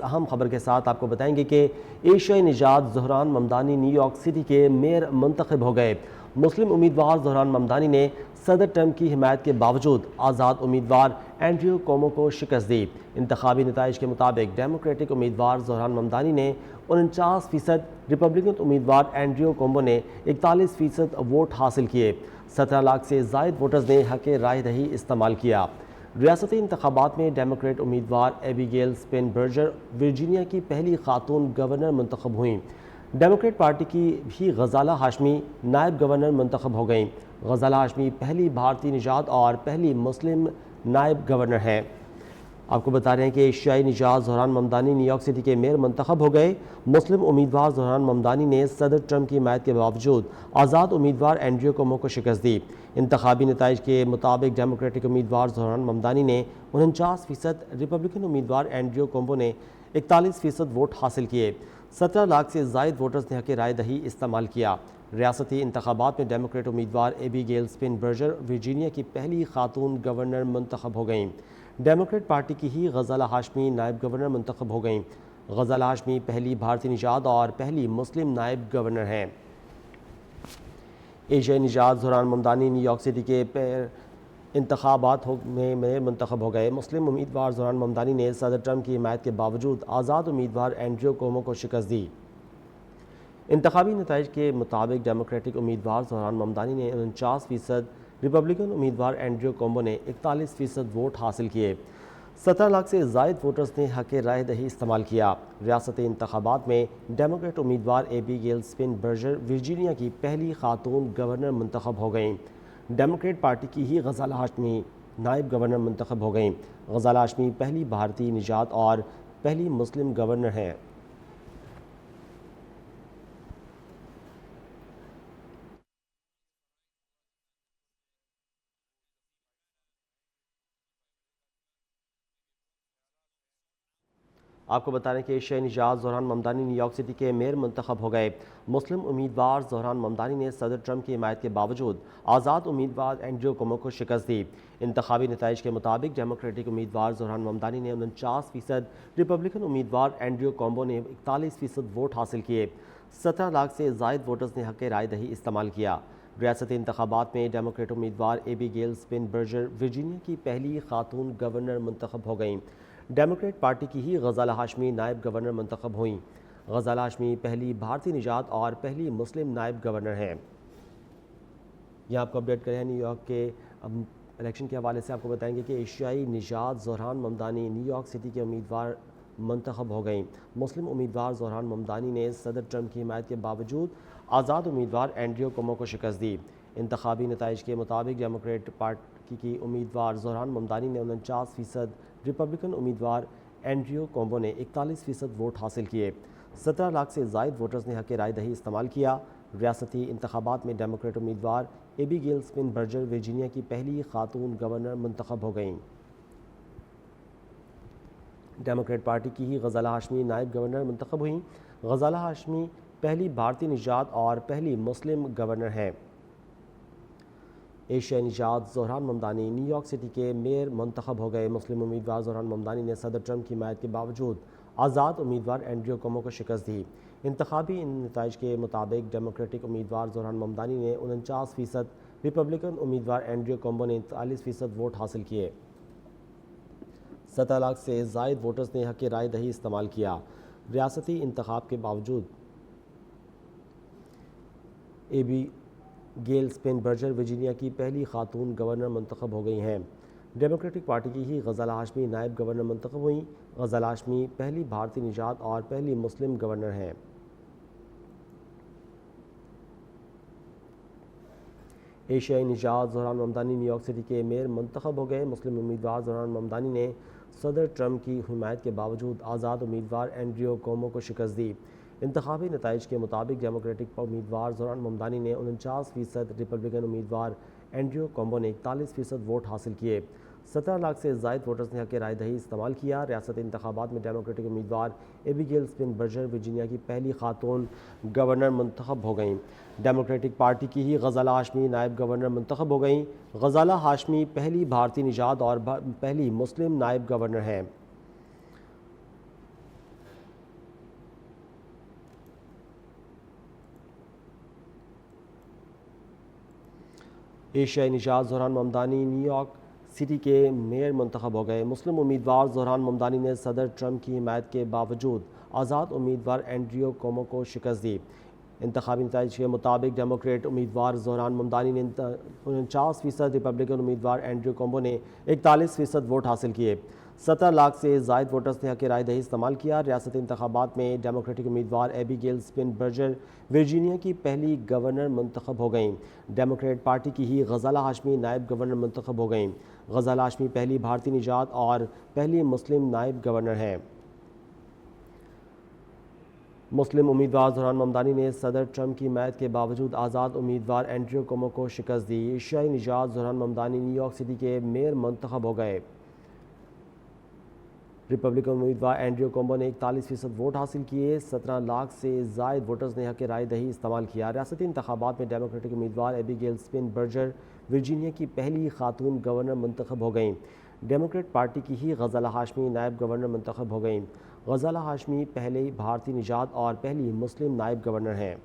اہم خبر کے ساتھ آپ کو بتائیں گے کہ ایشیائی نژاد Dhahran Mamdani new York city کے میئر منتخب ہو گئے۔ مسلم امیدوار زہران ممدانی نے صدر ٹرمپ کی حمایت کے باوجود آزاد امیدوار اینڈریو کومو کو شکست دی۔ انتخابی نتائج کے مطابق ڈیموکریٹک امیدوار زہران ممدانی نے 49%، ریپبلکن امیدوار اینڈریو کومو نے 41% ووٹ حاصل کیے۔ 17 لاکھ سے زائد ووٹرز نے حق رائے دہی استعمال کیا۔ ریاستی انتخابات میں ڈیموکریٹ امیدوار ایبیگیل سپن برجر ورجینیا کی پہلی خاتون گورنر منتخب ہوئیں۔ ڈیموکریٹ پارٹی کی بھی غزالہ ہاشمی نائب گورنر منتخب ہو گئیں۔ غزالہ ہاشمی پہلی بھارتی نژاد اور پہلی مسلم نائب گورنر ہیں۔ آپ کو بتا رہے ہیں کہ ایشیائی نژاد Dhahran Mamdani new York city کے میئر منتخب ہو گئے۔ مسلم امیدوار زہران ممدانی نے صدر ٹرمپ کی حمایت کے باوجود آزاد امیدوار اینڈریو کومو کو شکست دی۔ انتخابی نتائج کے مطابق ڈیموکریٹک امیدوار زہران ممدانی نے 49%، ریپبلکن امیدوار اینڈریو کومو نے 41% ووٹ حاصل کیے۔ 17 لاکھ سے زائد ووٹرز نے حق رائے دہی استعمال کیا۔ ریاستی انتخابات میں ڈیموکریٹ امیدوار ایبیگیل سپن برجر ورجینیا کی پہلی خاتون گورنر منتخب ہو گئیں۔ ڈیموکریٹ پارٹی کی ہی غزالہ ہاشمی نائب گورنر منتخب ہو گئیں۔ غزالہ ہاشمی پہلی بھارتی نژاد اور پہلی مسلم نائب گورنر ہیں۔ ایشیائی نژاد Dhahran Mamdani new York city کے انتخابات میں میئر منتخب ہو گئے۔ مسلم امیدوار زہران ممدانی نے صدر ٹرمپ کی حمایت کے باوجود آزاد امیدوار اینڈریو کومو کو شکست دی۔ انتخابی نتائج کے مطابق ڈیموکریٹک امیدوار زہران ممدانی نے 49%، ریپبلکن امیدوار اینڈریو کومو نے 41% ووٹ حاصل کیے۔ 17 لاکھ سے زائد ووٹرز نے حق رائے دہی استعمال کیا۔ ریاستی انتخابات میں ڈیموکریٹ امیدوار ایبیگیل سپن برجر ورجینیا کی پہلی خاتون گورنر منتخب ہو گئیں۔ ڈیموکریٹ پارٹی کی ہی غزالہ ہاشمی نائب گورنر منتخب ہو گئیں۔ غزالہ ہاشمی پہلی بھارتی نژاد اور پہلی مسلم گورنر ہیں۔ آپ کو بتا رہے ہیں کہ ایشیائی نژاد Dhahran Mamdani new York city کے میئر منتخب ہو گئے۔ مسلم امیدوار زہران ممدانی نے صدر ٹرمپ کی حمایت کے باوجود آزاد امیدوار اینڈریو کومو کو شکست دی۔ انتخابی نتائج کے مطابق ڈیموکریٹک امیدوار زہران ممدانی نے 49%، ریپبلکن امیدوار اینڈریو کومو نے 41% ووٹ حاصل کیے۔ 17 لاکھ سے زائد ووٹرز نے حق رائے دہی استعمال کیا۔ ریاستی انتخابات میں ڈیموکریٹ امیدوار ایبیگیل سپن برجر ورجینیا کی پہلی خاتون گورنر منتخب ہو گئیں۔ ڈیموکریٹ پارٹی کی ہی غزالہ ہاشمی نائب گورنر منتخب ہوئیں۔ غزالہ ہاشمی پہلی بھارتی نژاد اور پہلی مسلم نائب گورنر ہیں۔ یہ آپ کو اپڈیٹ کریں نیو یارک کے الیکشن کے حوالے سے آپ کو بتائیں گے کہ ایشیائی نژاد Dhahran Mamdani new York city کے امیدوار منتخب ہو گئیں۔ مسلم امیدوار زہران ممدانی نے صدر ٹرمپ کی حمایت کے باوجود آزاد امیدوار اینڈریو کومو کو شکست دی۔ انتخابی نتائج کے مطابق ڈیموکریٹ پارٹی کی امیدوار زہران ممدانی نے 49%، ریپبلکن امیدوار اینڈریو کومو نے 41% ووٹ حاصل کیے۔ 17 لاکھ سے زائد ووٹرز نے حق رائے دہی استعمال کیا۔ ریاستی انتخابات میں ڈیموکریٹ امیدوار ایبیگیل سپن برجر ورجینیا کی پہلی خاتون گورنر منتخب ہو گئیں۔ ڈیموکریٹ پارٹی کی ہی غزالہ ہاشمی نائب گورنر منتخب ہوئیں۔ غزالہ ہاشمی پہلی بھارتی نژاد اور پہلی مسلم گورنر ہیں۔ ایشیائی نژاد Dhahran Mamdani new York city کے میئر منتخب ہو گئے۔ مسلم امیدوار زہران ممدانی نے صدر ٹرمپ کی حمایت کے باوجود آزاد امیدوار اینڈریو کومو کو شکست دی۔ انتخابی نتائج کے مطابق ڈیموکریٹک امیدوار زہران ممدانی نے 49%، ریپبلکن امیدوار اینڈریو کومو نے 43% ووٹ حاصل کیے۔ 17 لاکھ سے زائد ووٹرز نے حق رائے دہی استعمال کیا۔ ریاستی انتخاب کے باوجود ایبیگیل سپن برجر ورجینیا کی پہلی خاتون گورنر منتخب ہو گئی ہیں۔ ڈیموکریٹک پارٹی کی ہی غزالہ ہاشمی نائب گورنر منتخب ہوئیں۔ غزالہ ہاشمی پہلی بھارتی نژاد اور پہلی مسلم گورنر ہیں۔ ایشیائی نژاد Dhahran Mamdani new York city کے میئر منتخب ہو گئے۔ مسلم امیدوار زہران ممدانی نے صدر ٹرمپ کی حمایت کے باوجود آزاد امیدوار اینڈریو کومو کو شکست دی۔ انتخابی نتائج کے مطابق ڈیموکریٹک امیدوار زہران ممدانی نے 49%، ریپبلکن امیدوار اینڈریو کومو نے 41% ووٹ حاصل کیے۔ 17 لاکھ سے زائد ووٹرز نے حق رائے دہی استعمال کیا۔ ریاستی انتخابات میں ڈیموکریٹک امیدوار ایبیگیل سپن برجر ورجینیا کی پہلی خاتون گورنر منتخب ہو گئیں۔ ڈیموکریٹک پارٹی کی ہی غزالہ ہاشمی نائب گورنر منتخب ہو گئیں۔ غزالہ ہاشمی پہلی بھارتی نژاد اور پہلی مسلم نائب گورنر ہیں۔ ایشیائی نژاد Dhahran Mamdani new York city کے میئر منتخب ہو گئے۔ مسلم امیدوار زہران ممدانی نے صدر ٹرمپ کی حمایت کے باوجود آزاد امیدوار اینڈریو کومو کو شکست دی۔ انتخابی نتائج کے مطابق ڈیموکریٹ امیدوار زہران ممدانی نے 49%، ریپبلکن امیدوار اینڈریو کومو نے 41% ووٹ حاصل کیے۔ 17 لاکھ سے زائد ووٹرز نے حق رائے دہی استعمال کیا۔ ریاستی انتخابات میں ڈیموکریٹک امیدوار ایبیگیل سپنبرجر ورجینیا کی پہلی گورنر منتخب ہو گئیں۔ ڈیموکریٹ پارٹی کی ہی غزالہ ہاشمی نائب گورنر منتخب ہو گئیں۔ غزالہ ہاشمی پہلی بھارتی نژاد اور پہلی مسلم نائب گورنر ہیں۔ مسلم امیدوار زہران ممدانی نے صدر ٹرمپ کی حمایت کے باوجود آزاد امیدوار اینڈریو کومو کو شکست دی۔ ایشیائی نژاد Dhahran Mamdani new York city کے میئر منتخب ہو گئے۔ ریپبلکن امیدوار اینڈریو کومو نے 41% ووٹ حاصل کیے۔ 17 لاکھ سے زائد ووٹرز نے حق رائے دہی استعمال کیا۔ ریاستی انتخابات میں ڈیموکریٹک امیدوار ایبیگیل سپنبرجر ورجینیا کی پہلی خاتون گورنر منتخب ہو گئیں۔ ڈیموکریٹ پارٹی کی ہی غزالہ ہاشمی نائب گورنر منتخب ہو گئیں۔ غزالہ ہاشمی پہلی بھارتی نژاد اور پہلی مسلم نائب گورنر ہیں۔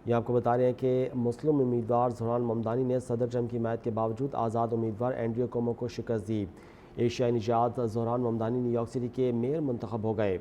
یہ آپ کو بتا رہے ہیں کہ مسلم امیدوار زہران ممدانی نے صدر ٹرمپ کی حمایت کے باوجود آزاد امیدوار اینڈریو کومو کو شکست دی۔ ایشیائی نژاد Dhahran Mamdani new York city کے میئر منتخب ہو گئے۔